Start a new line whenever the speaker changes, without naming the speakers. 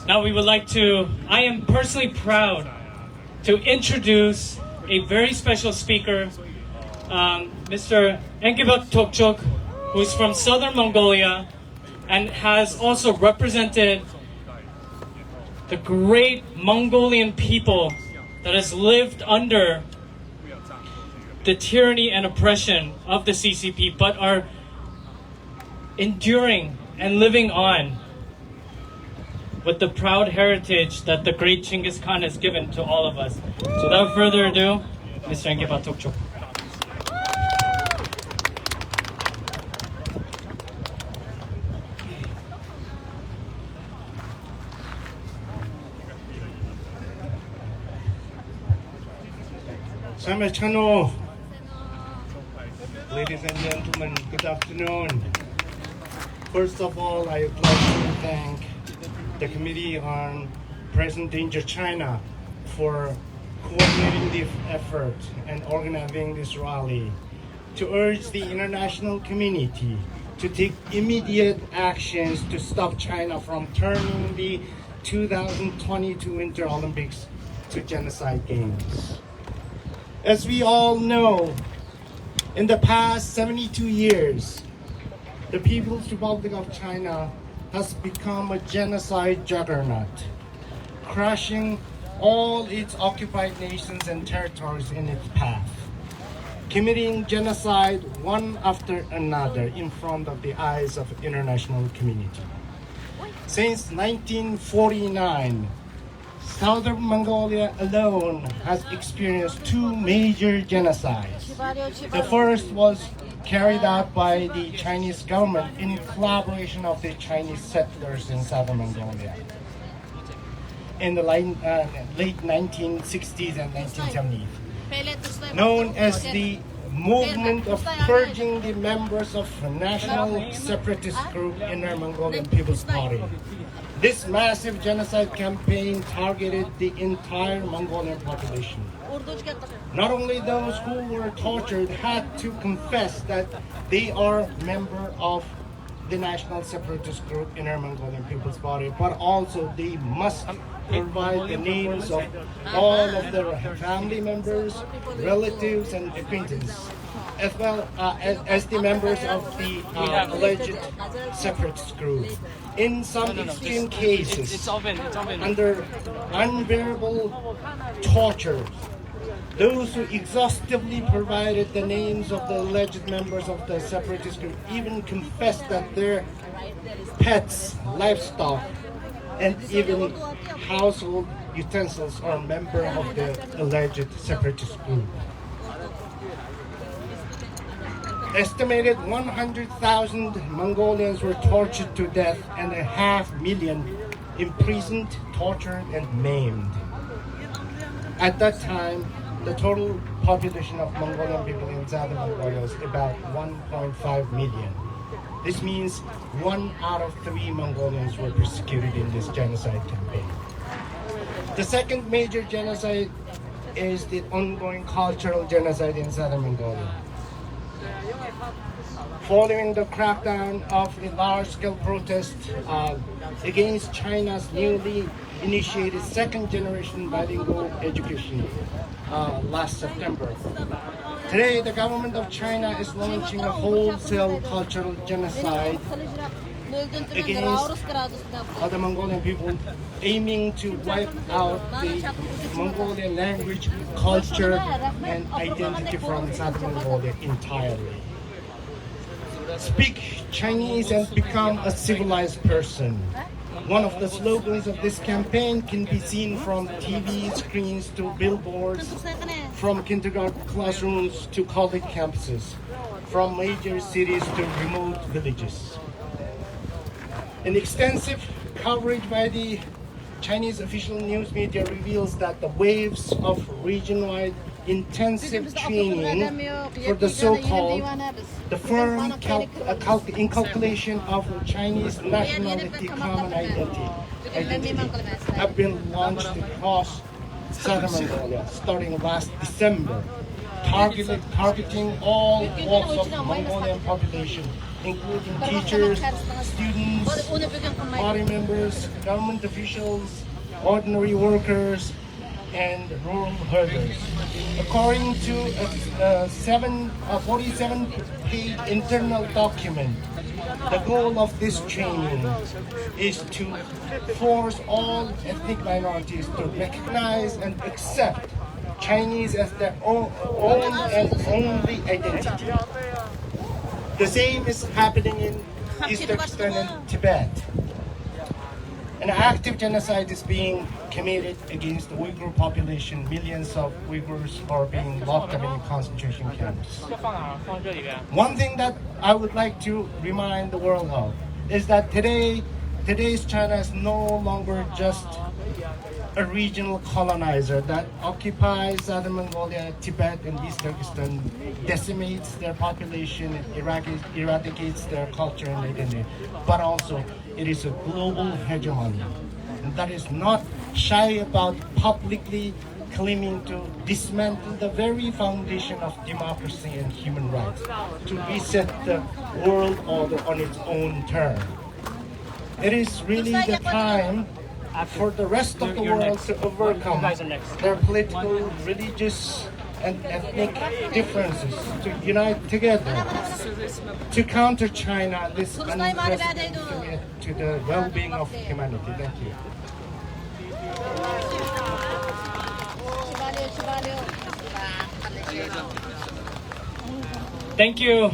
Now I am personally proud to introduce a very special speaker, Mr. Enghebatu Togochog, who is from Southern Mongolia and has also represented the great Mongolian people that has lived under the tyranny and oppression of the CCP, but are enduring and living on with the proud heritage that the great Genghis Khan has given to all of us. So without further ado, Mr. Enghebatu Togochog.
Samachano, ladies and gentlemen, good afternoon. First of all, I would like to thank the Committee on Present Danger China for coordinating the effort and organizing this rally to urge the international community to take immediate actions to stop China from turning the 2022 Winter Olympics to Genocide Games. As we all know, in the past 72 years, the People's Republic of China has become a genocide juggernaut, crushing all its occupied nations and territories in its path, committing genocide one after another in front of the eyes of the international community. Since 1949, Southern Mongolia alone has experienced two major genocides. The first was carried out by the Chinese government in collaboration of the Chinese settlers in Southern Mongolia in the late 1960s and 1970s, known as the movement of purging the members of the national separatist group in the Mongolian People's Party. This massive genocide campaign targeted the entire Mongolian population. Not only those who were tortured had to confess that they are members of the national separatist group Inner Mongolian People's Party, but also they must provide the names of all of their family members, relatives, and acquaintances, as well as the members of the alleged separatist group. In some extreme cases, under unbearable torture, those who exhaustively provided the names of the alleged members of the separatist group even confessed that their pets, livestock, and even household utensils are members of the alleged separatist group. Estimated 100,000 Mongolians were tortured to death and 500,000 imprisoned, tortured, and maimed. At that time, the total population of Mongolian people in Southern Mongolia was about 1.5 million. This means 1 out of 3 Mongolians were persecuted in this genocide campaign. The second major genocide is the ongoing cultural genocide in Southern Mongolia. Following the crackdown of a large-scale protest against China's newly initiated second-generation bilingual education last September. Today, the government of China is launching a wholesale cultural genocide against the Mongolian people, aiming to wipe out the Mongolian language, culture, and identity from Southern Mongolia entirely. Speak Chinese and become a civilized person. One of the slogans of this campaign can be seen from TV screens to billboards, from kindergarten classrooms to college campuses, from major cities to remote villages. An extensive coverage by the Chinese official news media reveals that the waves of region-wide intensive training for the so-called the firm inculcation of Chinese nationality common identity have been launched across Southern Mongolia starting last December, targeting all walks of Mongolian population including teachers, students, party members, government officials, ordinary workers, and rural herders. According to a 47-page internal document, the goal of this training is to force all ethnic minorities to recognize and accept Chinese as their own and only identity. The same is happening in East Turkestan and Tibet. An active genocide is being committed against the Uyghur population. Millions of Uyghurs are being locked up in concentration camps. One thing that I would like to remind the world of is that today's China is no longer just a regional colonizer that occupies Southern Mongolia, Tibet, and East Turkestan, decimates their population, and eradicates their culture and identity, but also it is a global hegemony, and that is not shy about publicly claiming to dismantle the very foundation of democracy and human rights, to reset the world order on its own terms. It is really the time for the rest of the world to overcome their political, religious, and ethnic differences, to unite together to counter China, this unprecedented threat to the well-being of humanity. Thank you.
Thank you,